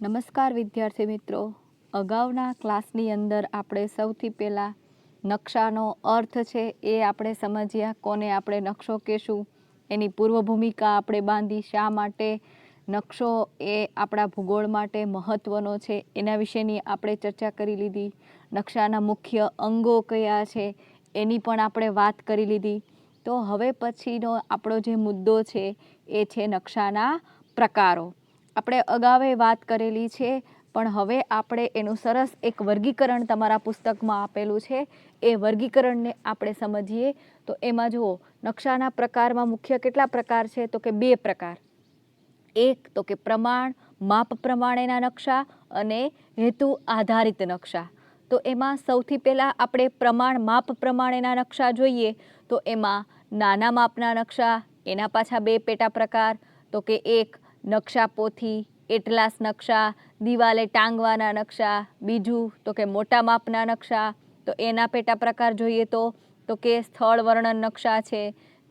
નમસ્કાર વિદ્યાર્થી મિત્રો. અગાઉના ક્લાસની અંદર આપણે સૌથી પહેલાં નકશાનો અર્થ છે એ આપણે સમજ્યા. કોને આપણે નકશો કહેશું, એની પૂર્વ ભૂમિકા આપણે બાંધી. શા માટે નકશો એ આપણા ભૂગોળ માટે મહત્ત્વનો છે એના વિશેની આપણે ચર્ચા કરી લીધી. નકશાના મુખ્ય અંગો કયા છે એની પણ આપણે વાત કરી લીધી. તો હવે પછીનો આપણો જે મુદ્દો છે એ છે નકશાના પ્રકારો. આપણે અગાઉ વાત કરેલી છે, પણ હવે આપણે એનું સરસ એક વર્ગીકરણ તમારા પુસ્તકમાં આપેલું છે. એ વર્ગીકરણને આપણે સમજીએ. તો એમાં જુઓ, નકશાના પ્રકારમાં મુખ્ય કેટલા પ્રકાર છે? તો કે 2 પ્રકાર. એક તો કે પ્રમાણ માપ પ્રમાણેના નકશા અને હેતુ આધારિત નકશા. તો એમાં સૌથી પહેલાં આપણે પ્રમાણ માપ પ્રમાણેના નકશા જોઈએ. તો એમાં નાના માપના નકશા, એના પાછા 2 પેટા પ્રકાર. તો કે એક નકશા પોથી, એટલાસ નકશા, દિવાલે ટાંગવાના નકશા. બીજું તો કે મોટા માપના નકશા. તો એના પેટા પ્રકાર જોઈએ તો કે સ્થળ વર્ણન નકશા છે,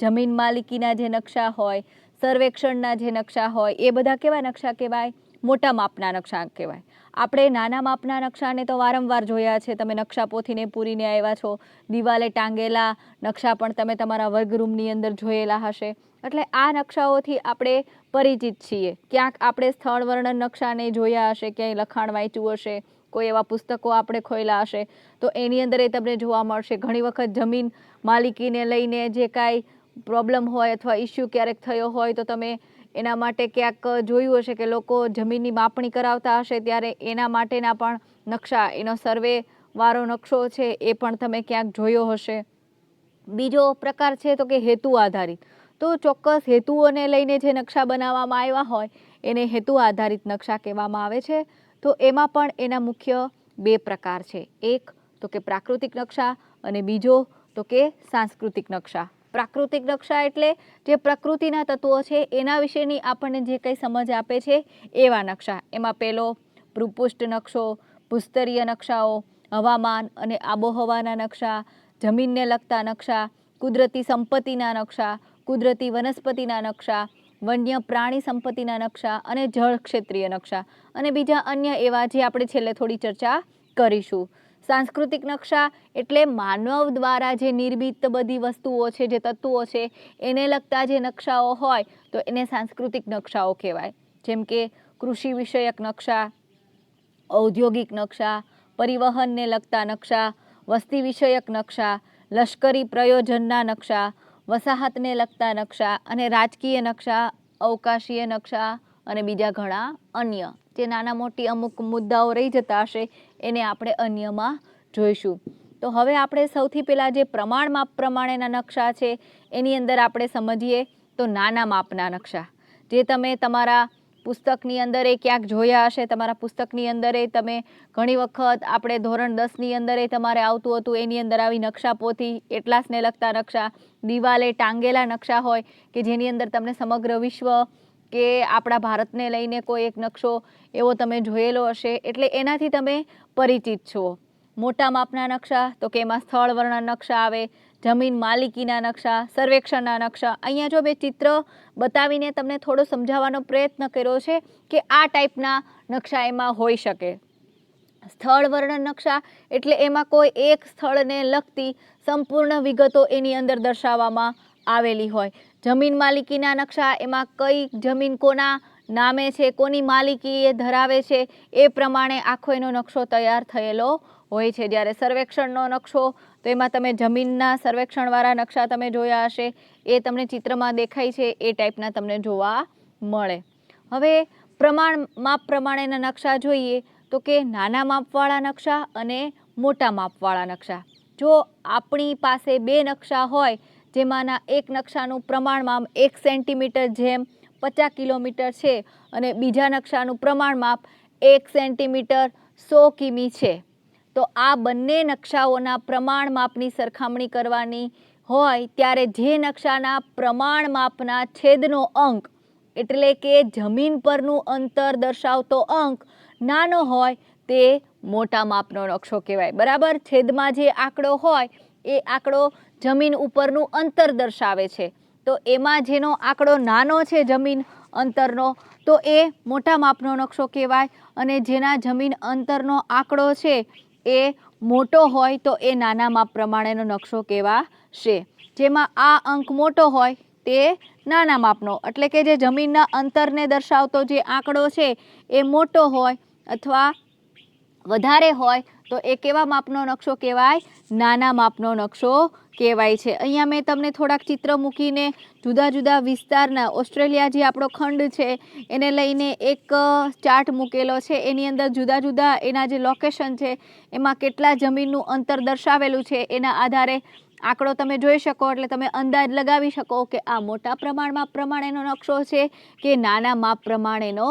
જમીન માલિકીના જે નકશા હોય, સર્વેક્ષણના જે નકશા હોય, એ બધા કેવા નકશા કહેવાય? મોટા માપના નકશા કહેવાય. આપણે નાના માપના નકશાને તો વારંવાર જોયા છે. તમે નકશા પોથીને પૂરીને આવ્યા છો. દિવાલે ટાંગેલા નકશા પણ તમે તમારા વર્ગરૂમની અંદર જોયેલા હશે. એટલે આ નકશાઓથી આપણે પરિચિત છીએ. ક્યાંક આપણે સ્થળ વર્ણન નકશાને જોયા હશે, ક્યાંય લખાણ વાંચ્યું હશે, કોઈ એવા પુસ્તકો આપણે ખોલ્યા હશે તો એની અંદર એ તમને જોવા મળશે. ઘણી વખત જમીન માલિકીને લઈને જે કાંઈ પ્રોબ્લેમ હોય અથવા ઇસ્યુ ક્યારેક થયો હોય તો તમે એના માટે ક્યાંક જોયું હશે કે લોકો જમીનની માપણી કરાવતા હશે, ત્યારે એના માટેના પણ નકશા, એનો સર્વે વાળો નકશો છે એ પણ તમે ક્યાંક જોયો હશે. બીજો પ્રકાર છે તો કે હેતુ આધારિત. તો ચોક્કસ હેતુઓને લઈને જે નકશા બનાવવામાં આવ્યા હોય એને હેતુ આધારિત નકશા કહેવામાં આવે છે. તો એમાં પણ એના મુખ્ય 2 પ્રકાર છે. એક તો કે પ્રાકૃતિક નકશા અને બીજો તો કે સાંસ્કૃતિક નકશા. પ્રાકૃતિક નકશા એટલે જે પ્રકૃતિના તત્વો છે એના વિશેની આપણને જે કંઈ સમજ આપે છે એવા નકશા. એમાં પહેલો ભૂપૃષ્ઠ નકશો, ભૂસ્તરીય નકશાઓ, હવામાન અને આબોહવાના નકશા, જમીનને લગતા નકશા, કુદરતી સંપત્તિના નકશા, કુદરતી વનસ્પતિના નકશા, વન્ય પ્રાણી સંપત્તિના નકશા અને જળ ક્ષેત્રીય નકશા અને બીજા અન્ય એવા જે આપણે છેલ્લે થોડી ચર્ચા કરીશું. સાંસ્કૃતિક નકશા એટલે માનવ દ્વારા જે નિર્મિત બધી વસ્તુઓ છે, જે તત્વો છે, એને લગતા જે નકશાઓ હોય તો એને સાંસ્કૃતિક નકશાઓ કહેવાય. જેમ કે કૃષિ વિષયક નકશા, ઔદ્યોગિક નકશા, પરિવહનને લગતા નકશા, વસ્તી વિષયક નકશા, લશ્કરી પ્રયોજનના નકશા, વસાહતને લગતા નકશા અને રાજકીય નકશા, અવકાશીય નકશા અને બીજા ઘણા અન્ય. જે નાના મોટી અમુક મુદ્દાઓ રહી જતા હશે એને આપણે અન્યમાં જોઈશું. તો હવે આપણે સૌથી પહેલાં જે પ્રમાણ માપ પ્રમાણેના નકશા છે એની અંદર આપણે સમજીએ. તો નાના માપના નકશા જે તમે તમારા પુસ્તકની અંદર ક્યાંક જોયા હશે. તમારા પુસ્તકની અંદર તમે ઘણી વખત આપણે ધોરણ 10ની અંદર તમારે આવતું હતું, એની અંદર આવી નકશા પોથી, એટલાસને લગતા નકશા, દિવાલે ટાંગેલા નકશા હોય કે જેની અંદર તમને સમગ્ર વિશ્વ કે આપણા ભારતને લઈને કોઈ એક નકશો એવો તમે જોયેલો હશે. એટલે એનાથી તમે પરિચિત છો. મોટા માપના નકશા તો કે એમાં સ્થળ વર્ણન નકશા આવે, જમીન માલિકીના નકશા, સર્વેક્ષણના નકશા. અહીંયા જો મેં ચિત્ર બતાવીને તમને થોડો સમજાવવાનો પ્રયત્ન કર્યો છે કે આ ટાઈપના નકશા એમાં હોઈ શકે. સ્થળ વર્ણન નકશા એટલે એમાં કોઈ એક સ્થળને લગતી સંપૂર્ણ વિગતો એની અંદર દર્શાવવામાં આવેલી હોય. જમીન માલિકીના નકશા એમાં કઈ જમીન કોના નામે છે, કોની માલિકી એ ધરાવે છે એ પ્રમાણે આખો એનો નકશો તૈયાર થયેલો હોય છે. જ્યારે સર્વેક્ષણનો નકશો તો એમાં તમે જમીનના સર્વેક્ષણવાળા નકશા તમે જોયા હશે, એ તમને ચિત્રમાં દેખાય છે એ ટાઈપના તમને જોવા મળે. હવે પ્રમાણ માપ પ્રમાણેના નકશા જોઈએ તો કે નાના માપવાળા નકશા અને મોટા માપવાળા નકશા. જો આપણી પાસે 2 નકશા હોય જેમાંના એક નકશાનું પ્રમાણ માપ 1 સેન્ટીમીટર જેમ 50 કિલોમીટર છે અને બીજા નકશાનું પ્રમાણ માપ 1 સેન્ટીમીટર 100 કિમી છે, તો આ બંને નકશાઓના પ્રમાણ માપની સરખામણી કરવાની હોય ત્યારે જે નકશાના પ્રમાણ માપના છેદનો અંક એટલે કે જમીન પરનું અંતર દર્શાવતો અંક નાનો હોય તે મોટા માપનો નકશો કહેવાય. બરાબર, છેદમાં જે આંકડો હોય એ આંકડો જમીન ઉપરનું અંતર દર્શાવે છે. તો એમાં જેનો આંકડો નાનો છે જમીન અંતરનો તો એ મોટા માપનો નકશો કહેવાય, અને જેના જમીન અંતરનો આંકડો છે એ મોટો હોય તો એ નાના માપ પ્રમાણેનો નકશો કહેવાશે. જેમાં આ અંક મોટો હોય તે નાના માપનો, એટલે કે જે જમીનના અંતરને દર્શાવતો જે આંકડો છે એ મોટો હોય અથવા વધારે હોય તો એ કેવા માપનો નકશો કહેવાય? નાના માપનો નકશો કહેવાય છે. અહીંયા મેં તમને થોડાક ચિત્ર મૂકીને જુદા જુદા વિસ્તારના, ઓસ્ટ્રેલિયા જે આપણો ખંડ છે એને લઈને એક ચાર્ટ મૂકેલો છે. એની અંદર જુદા જુદા એના જે લોકેશન છે એમાં કેટલા જમીનનું અંતર દર્શાવેલું છે એના આધારે આંકડો તમે જોઈ શકો, એટલે તમે અંદાજ લગાવી શકો કે આ મોટા પ્રમાણેનો નકશો છે કે નાના માપ પ્રમાણેનો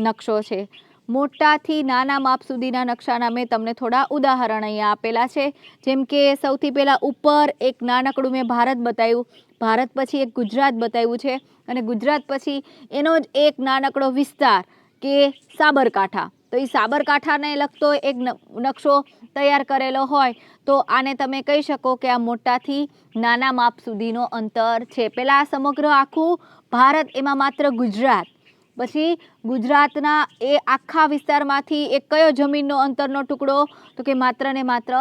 નકશો છે. મોટાથી નાના માપ સુધીના નકશાના મેં તમને થોડા ઉદાહરણ અહીંયા આપેલા છે. જેમ કે સૌથી પહેલાં ઉપર એક નાનકડું મેં ભારત બતાવ્યું, ભારત પછી એક ગુજરાત બતાવ્યું છે, અને ગુજરાત પછી એનો જ એક નાનકડો વિસ્તાર કે સાબરકાંઠા. તો એ સાબરકાંઠાને લગતો એક નકશો તૈયાર કરેલો હોય તો આને તમે કહી શકો કે આ મોટાથી નાના માપ સુધીનો અંતર છે. પહેલાં સમગ્ર આખું ભારત, એમાં માત્ર ગુજરાત, પછી ગુજરાતના એ આખા વિસ્તારમાંથી એક કયો જમીનનો અંતરનો ટુકડો? તો કે માત્ર ને માત્ર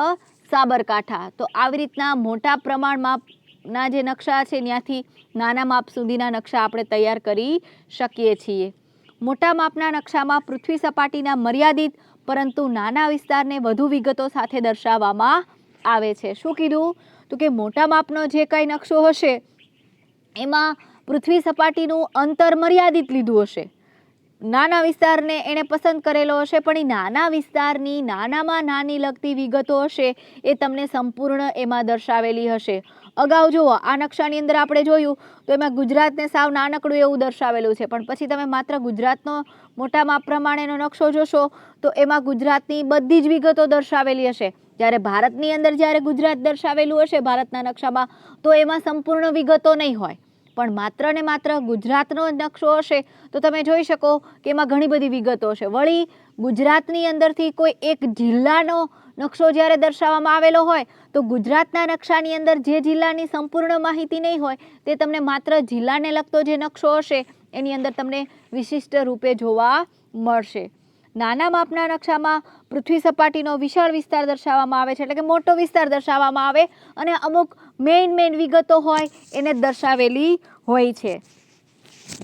સાબરકાંઠા. તો આવી રીતના મોટા પ્રમાણના જે નકશા છે ત્યાંથી નાના માપ સુધીના નકશા આપણે તૈયાર કરી શકીએ છીએ. મોટા માપના નકશામાં પૃથ્વી સપાટીના મર્યાદિત પરંતુ નાના વિસ્તારને વધુ વિગતો સાથે દર્શાવવામાં આવે છે. શું કીધું? તો કે મોટા માપનો જે કાંઈ નકશો હશે એમાં પૃથ્વી સપાટીનું અંતર મર્યાદિત લીધું હશે, નાના વિસ્તારને એણે પસંદ કરેલો હશે, પણ એ નાના વિસ્તારની નાનામાં નાની લગતી વિગતો હશે એ તમને સંપૂર્ણ એમાં દર્શાવેલી હશે. અગાઉ જુઓ, આ નકશાની અંદર આપણે જોયું તો એમાં ગુજરાતને સાવ નાનકડું એવું દર્શાવેલું છે, પણ પછી તમે માત્ર ગુજરાતનો મોટા માપ પ્રમાણેનો નકશો જોશો તો એમાં ગુજરાતની બધી જ વિગતો દર્શાવેલી હશે. જ્યારે ભારતની અંદર જ્યારે ગુજરાત દર્શાવેલું હશે ભારતના નકશામાં તો એમાં સંપૂર્ણ વિગતો નહીં હોય, પણ માત્ર ને માત્ર ગુજરાતનો નકશો હશે તો તમે જોઈ શકો કે એમાં ઘણી બધી વિગતો હશે. વળી ગુજરાતની અંદરથી કોઈ એક જિલ્લાનો નકશો જ્યારે દર્શાવવામાં આવેલો હોય તો ગુજરાતના નકશાની અંદર જે જિલ્લાની સંપૂર્ણ માહિતી નહીં હોય તે તમને માત્ર જિલ્લાને લગતો જે નકશો હશે એની અંદર તમને વિશિષ્ટ રૂપે જોવા મળશે. નાના માપના નકશામાં પૃથ્વી સપાટીનો વિશાળ વિસ્તાર દર્શાવવામાં આવે છે, એટલે કે મોટો વિસ્તાર દર્શાવવામાં આવે, અને અમુક મેઇન વિગતો હોય એને દર્શાવેલી હોય છે.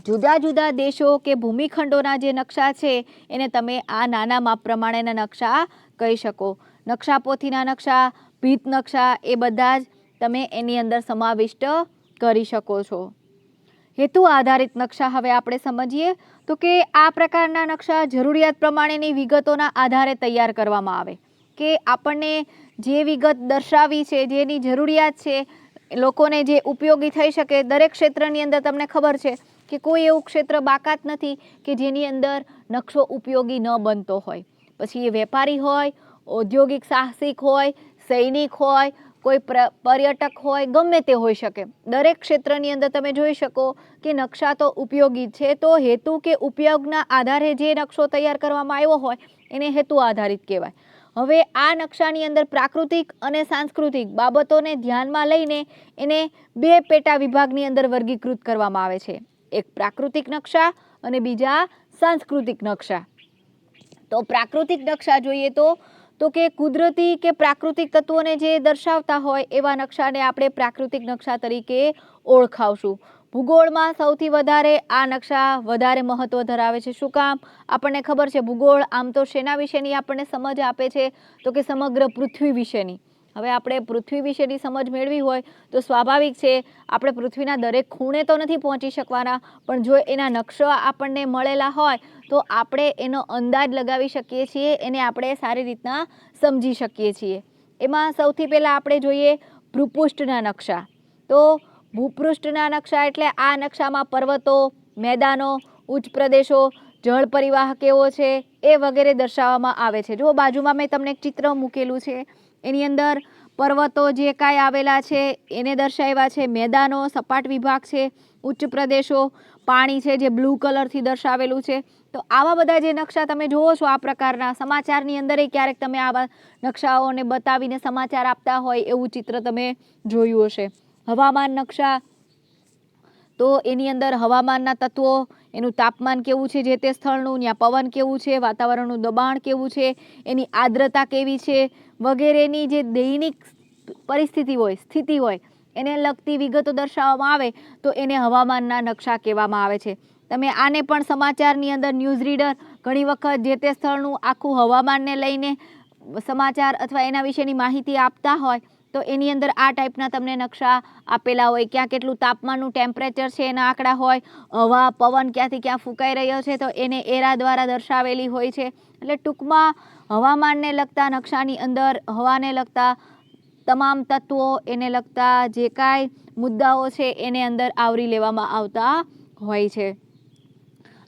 જુદા જુદા દેશો કે ભૂમિખંડોના જે નકશા છે એને તમે આ નાના માપ પ્રમાણેના નકશા કહી શકો. નકશાપોથીના નકશા, ભીત નકશા એ બધા જ તમે એની અંદર સમાવિષ્ટ કરી શકો છો. હેતુ આધારિત નકશા હવે આપણે સમજીએ તો કે આ પ્રકારના નકશા જરૂરિયાત પ્રમાણેની વિગતોના આધારે તૈયાર કરવામાં આવે, કે આપણને જે વિગત દર્શાવી છે, જેની જરૂરિયાત છે, લોકોને જે ઉપયોગી થઈ શકે. દરેક ક્ષેત્રની અંદર તમને ખબર છે કે કોઈ એવું ક્ષેત્ર બાકાત નથી કે જેની અંદર નકશો ઉપયોગી ન બનતો હોય. પછી એ વેપારી હોય, ઔદ્યોગિક સાહસિક હોય, સૈનિક હોય, કોઈ પર્યટક હોય, ગમે તે હોઈ શકે. દરેક ક્ષેત્રની અંદર તમે જોઈ શકો કે નકશા તો ઉપયોગી છે. તો હેતુ કે ઉપયોગના આધારે જે નકશો તૈયાર કરવામાં આવ્યો હોય એને હેતુ આધારિત કહેવાય. હવે આ નકશાની અંદર પ્રાકૃતિક અને સાંસ્કૃતિક બાબતોને ધ્યાનમાં લઈને એને બે પેટા વિભાગની અંદર વર્ગીકૃત કરવામાં આવે છે. એક પ્રાકૃતિક નકશા અને બીજા સાંસ્કૃતિક નકશા. તો પ્રાકૃતિક નકશા જોઈએ તો કે કુદરતી કે પ્રાકૃતિક તત્વોને જે દર્શાવતા હોય એવા નકશાને આપણે પ્રાકૃતિક નકશા તરીકે ઓળખાવશું. ભૂગોળમાં સૌથી વધારે આ નકશા વધારે મહત્વ ધરાવે છે. શું કામ? આપણને ખબર છે ભૂગોળ આમ તો શેના વિશેની આપણને સમજ આપે છે? તો કે સમગ્ર પૃથ્વી વિશેની. હવે આપણે પૃથ્વી વિશેની સમજ મેળવી હોય તો સ્વાભાવિક છે આપણે પૃથ્વીના દરેક ખૂણે તો નથી પહોંચી શકવાના, પણ જો એના નકશા આપણને મળેલા હોય તો આપણે એનો અંદાજ લગાવી શકીએ છીએ, એને આપણે સારી રીતના સમજી શકીએ છીએ. એમાં સૌથી પહેલાં આપણે જોઈએ ભૂપૃષ્ઠના નકશા. તો ભૂપૃષ્ઠના નકશા એટલે આ નકશામાં પર્વતો, મેદાનો, ઉચ્ચ પ્રદેશો, જળ પરિવાહ કેવો છે એ વગેરે દર્શાવવામાં આવે છે. જો બાજુમાં મેં તમને એક ચિત્ર મૂકેલું છે, એની અંદર પર્વતો જે કાંઈ આવેલા છે એને દર્શાવ્યા છે, મેદાનો સપાટ વિભાગ છે, ઉચ્ચ પ્રદેશો, પાણી છે જે બ્લુ કલરથી દર્શાવેલું છે. તો આવા બધા જે નકશા તમે જુઓ છો આ પ્રકારના સમાચારની અંદર ક્યારેક તમે આવા નકશાઓને બતાવીને સમાચાર આપતા હોય એવું ચિત્ર તમે જોયું હશે. હવામાન નકશા, તો એની અંદર હવામાનના તત્વો, એનું તાપમાન કેવું છે જે તે સ્થળનું, ત્યાં પવન કેવું છે, વાતાવરણનું દબાણ કેવું છે, એની આર્દ્રતા કેવી છે વગેરેની જે દૈનિક પરિસ્થિતિ હોય, સ્થિતિ હોય, એને લગતી વિગતો દર્શાવવામાં આવે તો એને હવામાનના નકશા કહેવામાં આવે છે. તમે આને પણ સમાચારની અંદર ન્યૂઝ રીડર ઘણી વખત જે તે સ્થળનું આખું હવામાનને લઈને સમાચાર અથવા એના વિશેની માહિતી આપતા હોય તો એની અંદર આ ટાઈપના તમને નકશા આપેલા હોય. ક્યાં કેટલું તાપમાનનું ટેમ્પરેચર છે એના આંકડા હોય, હવા પવન ક્યાંથી ક્યાં ફૂંકાઈ રહ્યો છે તો એને એરા દ્વારા દર્શાવેલી હોય છે. એટલે ટૂંકમાં હવામાનને લગતા નકશાની અંદર હવાને લગતા તમામ તત્વો, એને લગતા જે કાંઈ મુદ્દાઓ છે એને અંદર આવરી લેવામાં આવતા હોય છે.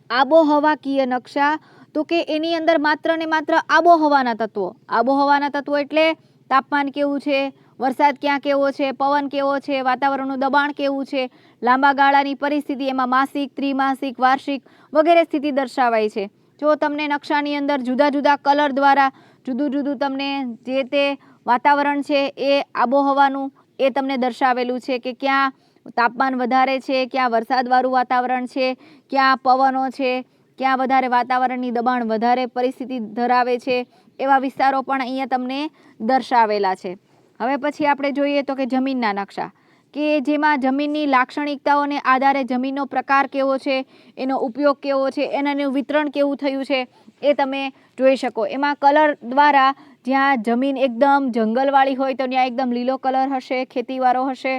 આબોહવાકીય નકશા તો કે એની અંદર માત્ર ને માત્ર આબોહવાના તત્વો, આબોહવાના તત્વો એટલે તાપમાન કેવું છે, વરસાદ ક્યાં કેવો છે, પવન કેવો છે, વાતાવરણનું દબાણ કેવું છે, લાંબા ગાળાની પરિસ્થિતિ, એમાં માસિક, ત્રિમાસિક, વાર્ષિક વગેરે સ્થિતિ દર્શાવાય છે. જો તમને નકશાની અંદર જુદા જુદા કલર દ્વારા જુદું જુદું તમને જે તે વાતાવરણ છે એ આબોહવાનું એ તમને દર્શાવેલું છે કે ક્યાં તાપમાન વધારે છે, ક્યાં વરસાદવાળું વાતાવરણ છે, ક્યાં પવનો છે, ક્યાં વધારે વાતાવરણની દબાણ વધારે પરિસ્થિતિ ધરાવે છે, એવા વિસ્તારો પણ અહીંયા તમને દર્શાવેલા છે. હવે પછી આપણે જોઈએ તો કે જમીનના નકશા, કે જેમાં જમીનની લાક્ષણિકતાઓને આધારે જમીનનો પ્રકાર કેવો છે, એનો ઉપયોગ કેવો છે, એનાનું વિતરણ કેવું થયું છે એ તમે જોઈ શકો. એમાં કલર દ્વારા જ્યાં જમીન એકદમ જંગલવાળી હોય તો ત્યાં એકદમ લીલો કલર હશે, ખેતીવાળો હશે,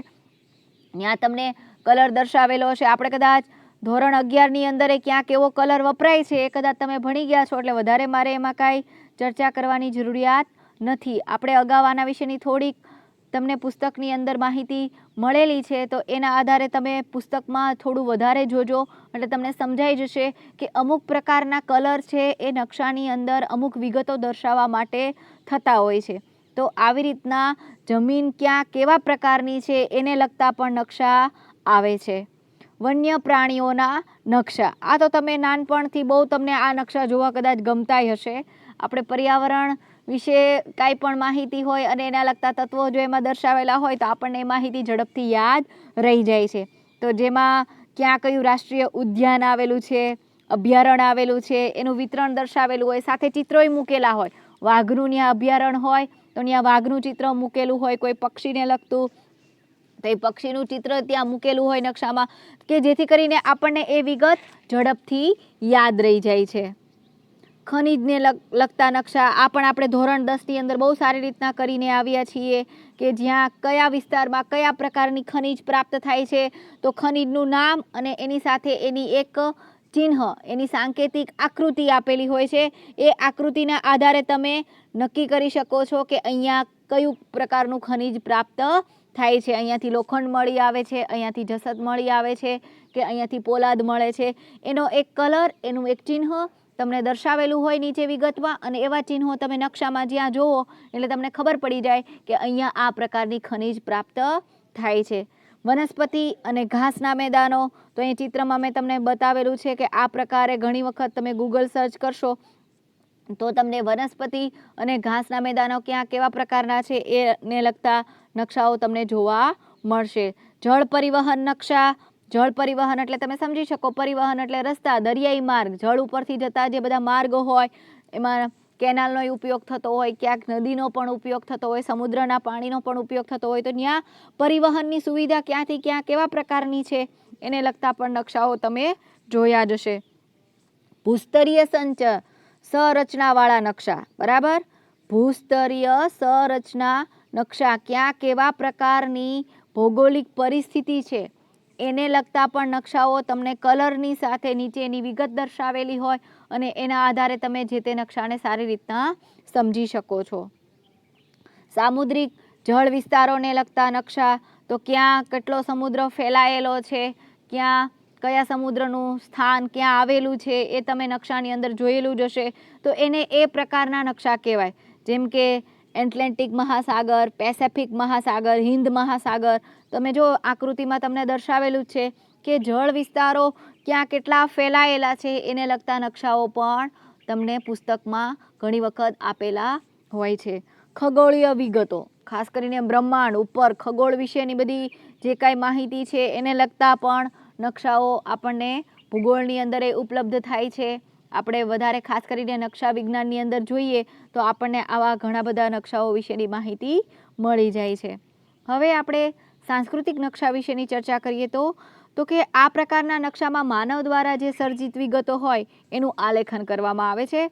ત્યાં તમને કલર દર્શાવેલો હશે. આપણે કદાચ ધોરણ 11ની અંદર ક્યાં કેવો કલર વપરાય છે એ કદાચ તમે ભણી ગયા છો એટલે વધારે મારે એમાં કાંઈ ચર્ચા કરવાની જરૂરિયાત નથી. આપણે અગાઉ આના વિશેની થોડીક તમને પુસ્તકની અંદર માહિતી મળેલી છે તો એના આધારે તમે પુસ્તકમાં થોડું વધારે જોજો એટલે તમને સમજાઈ જશે કે અમુક પ્રકારના કલર છે એ નકશાની અંદર અમુક વિગતો દર્શાવવા માટે થતા હોય છે. તો આવી રીતના જમીન ક્યાં કેવા પ્રકારની છે એને લગતા પણ નકશા આવે છે. વન્ય પ્રાણીઓના નકશા, આ તો તમે નાનપણથી બહુ તમને આ નકશા જોવા કદાચ ગમતાય હશે. આપણે પર્યાવરણ વિશે કાંઈ પણ માહિતી હોય અને એના લગતા તત્વો જો એમાં દર્શાવેલા હોય તો આપણને એ માહિતી ઝડપથી યાદ રહી જાય છે. તો જેમાં ક્યાં કયું રાષ્ટ્રીય ઉદ્યાન આવેલું છે, અભયારણ્ય આવેલું છે, એનું વિતરણ દર્શાવેલું હોય, સાથે ચિત્રોય મૂકેલા હોય. વાઘનું ત્યાં અભયારણ્ય હોય તો ત્યાં વાઘનું ચિત્ર મૂકેલું હોય, કોઈ પક્ષીને લગતું તો એ પક્ષીનું ચિત્ર ત્યાં મૂકેલું હોય નકશામાં, કે જેથી કરીને આપણને એ વિગત ઝડપથી યાદ રહી જાય છે. ખનિજને લગતા નકશા, આ પણ આપણે ધોરણ 10ની અંદર બહુ સારી રીતના કરીને આવ્યા છીએ કે જ્યાં કયા વિસ્તારમાં કયા પ્રકારની ખનિજ પ્રાપ્ત થાય છે તો ખનિજનું નામ અને એની સાથે એની એક ચિહ્ન, એની સાંકેતિક આકૃતિ આપેલી હોય છે. એ આકૃતિના આધારે તમે નક્કી કરી શકો છો કે અહીંયા કયું પ્રકારનું ખનિજ પ્રાપ્ત થાય છે. અહીંયાથી લોખંડ મળી આવે છે, અહીંયાથી જસત મળી આવે છે, કે અહીંયાથી પોલાદ મળે છે. એનો એક કલર, એનું એક ચિહ્ન તમને દર્શાવેલું હોય નીચે વિગતમાં, અને એવા ચિહ્નો તમે નકશામાં જ્યાં જોવો એટલે તમને ખબર પડી જાય કે અહીંયા આ પ્રકારની ખનિજ પ્રાપ્ત થાય છે. વનસ્પતિ અને ઘાસના મેદાનો, તો અહીં ચિત્રમાં મેં તમને બતાવેલું છે કે આ પ્રકારે ઘણી વખત તમે ગૂગલ સર્ચ કરશો તો તમને વનસ્પતિ અને ઘાસના મેદાનો ક્યાં કેવા પ્રકારના છે એને લગતા નકશાઓ તમને જોવા મળશે. જળ પરિવહન નકશા, જળ પરિવહન એટલે તમે સમજી શકો, પરિવહન એટલે રસ્તા, દરિયાઈ માર્ગ, જળ ઉપરથી જતા જે બધા માર્ગો હોય એમાં કેનાલનો ઉપયોગ થતો હોય, ક્યાંક નદીનો પણ ઉપયોગ થતો હોય, સમુદ્રના પાણીનો પણ ઉપયોગ થતો હોય, તો ત્યાં પરિવહનની સુવિધા ક્યાંથી ક્યાં કેવા પ્રકારની છે એને લગતા પણ નકશાઓ તમે જોયા જ હશે. ભૂસ્તરીય સંરચનાવાળા નકશા, બરાબર, ભૂસ્તરીય સંરચના નકશા, ક્યાં કેવા પ્રકારની ભૌગોલિક પરિસ્થિતિ છે એને લગતા પણ નકશાઓ તમને કલરની સાથે નીચેની વિગત દર્શાવેલી હોય અને એના આધારે તમે જે તે નકશાને સારી રીતના સમજી શકો છો. સામુદ્રિક જળ વિસ્તારોને લગતા નકશા, તો ક્યાં કેટલો સમુદ્ર ફેલાયેલો છે, ક્યાં કયા સમુદ્રનું સ્થાન ક્યાં આવેલું છે એ તમે નકશાની અંદર જોયેલું જ હશે. તો એને એ પ્રકારના નકશા કહેવાય. જેમ કે એટલાન્ટિક મહાસાગર, પેસેફિક મહાસાગર, હિન્દ મહાસાગર, તમે જો આકૃતિમાં તમને દર્શાવેલું જ છે કે જળ વિસ્તારો ક્યાં કેટલા ફેલાયેલા છે એને લગતા નકશાઓ પણ તમને પુસ્તકમાં ઘણી વખત આપેલા હોય છે. ખગોળીય વિગતો, ખાસ કરીને બ્રહ્માંડ ઉપર ખગોળ વિશેની બધી જે કાંઈ માહિતી છે એને લગતા પણ નકશાઓ આપણને ભૂગોળની અંદર એ ઉપલબ્ધ થાય છે. આપણે વધારે ખાસ કરીને નકશા વિજ્ઞાનની અંદર જોઈએ તો આપણને આવા ઘણા બધા નકશાઓ વિશેની માહિતી મળી જાય છે. હવે આપણે સાંસ્કૃતિક નકશા વિશેની ચર્ચા કરીએ તો કે આ પ્રકારના નકશામાં માનવ દ્વારા જે સર્જિત વિગતો હોય એનું આલેખન કરવામાં આવે છે.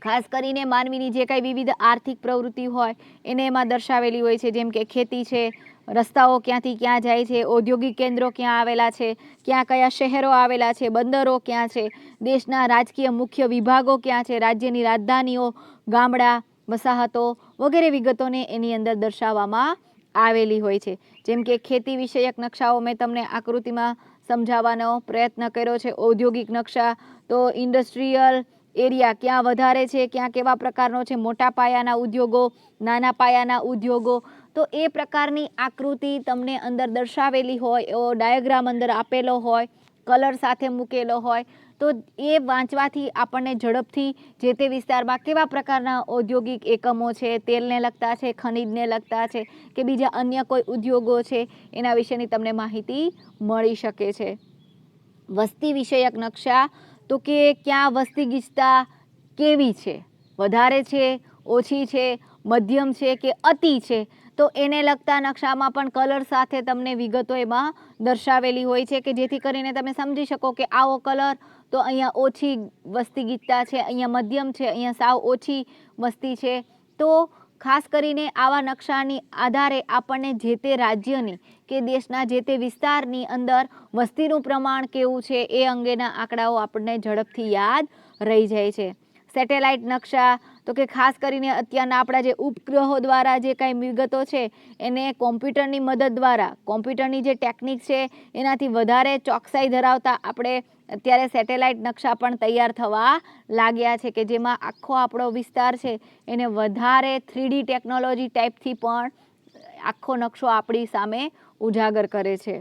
ખાસ કરીને માનવીની જે કાંઈ વિવિધ આર્થિક પ્રવૃત્તિ હોય એને એમાં દર્શાવેલી હોય છે, જેમ કે ખેતી છે, રસ્તાઓ ક્યાંથી ક્યાં જાય છે, ઔદ્યોગિક કેન્દ્રો ક્યાં આવેલા છે, ક્યાં કયા શહેરો આવેલા છે, બંદરો ક્યાં છે, દેશના રાજકીય મુખ્ય વિભાગો ક્યાં છે, રાજ્યની રાજધાનીઓ, ગામડા, વસાહતો વગેરે વિગતોને એની અંદર દર્શાવવામાં આવેલી હોય છે. જેમ કે ખેતી વિષયક નકશાઓ મેં તમને આકૃતિમાં સમજાવવાનો પ્રયત્ન કર્યો છે. ઔદ્યોગિક નકશા તો ઇન્ડસ્ટ્રીયલ એરિયા ક્યાં વધારે છે, ક્યાં કેવા પ્રકારનો છે, મોટા પાયાના ઉદ્યોગો, નાના પાયાના ઉદ્યોગો, તો એ પ્રકારની આકૃતિ તમને અંદર દર્શાવેલી હોય, એવો ડાયાગ્રામ અંદર આપેલો હોય, કલર સાથે મૂકેલો હોય, તો એ વાંચવાથી આપણને ઝડપથી જે તે વિસ્તારમાં કેવા પ્રકારના ઔદ્યોગિક એકમો છે, તેલને લગતા છે, ખનિજને લગતા છે કે બીજા અન્ય કોઈ ઉદ્યોગો છે એના વિશેની તમને માહિતી મળી શકે છે. વસ્તી વિષયક નકશા તો કે ક્યાં વસ્તી ગીચતા કેવી છે, વધારે છે, ઓછી છે, મધ્યમ છે કે અતિ છે, તો એને લગતા નકશામાં પણ કલર સાથે તમને વિગતો એમાં દર્શાવેલી હોય છે કે જેથી કરીને તમે સમજી શકો કે આવો કલર તો અહીંયા ઓછી વસ્તી ગીચતા છે, અહીંયા મધ્યમ છે, અહીંયા સાવ ઓછી વસ્તી છે. તો ખાસ કરીને આવા નકશાની આધારે આપણને જે તે રાજ્યની કે દેશના જે તે વિસ્તારની અંદર વસ્તીનું પ્રમાણ કેવું છે એ અંગેના આંકડાઓ આપણને ઝડપથી યાદ રહી જાય છે. સેટેલાઇટ નકશા તો કે ખાસ કરીને અત્યારના આપણા જે ઉપગ્રહો દ્વારા જે કાંઈ વિગતો છે એને કોમ્પ્યુટરની મદદ દ્વારા, કોમ્પ્યુટરની જે ટેકનિક છે એનાથી વધારે ચોકસાઈ ધરાવતા આપણે અત્યારે સેટેલાઇટ નકશા પણ તૈયાર થવા લાગ્યા છે કે જેમાં આખો આપણો વિસ્તાર છે એને વધારે 3D ટેકનોલોજી ટાઈપથી પણ આખો નકશો આપણી સામે ઉજાગર કરે છે.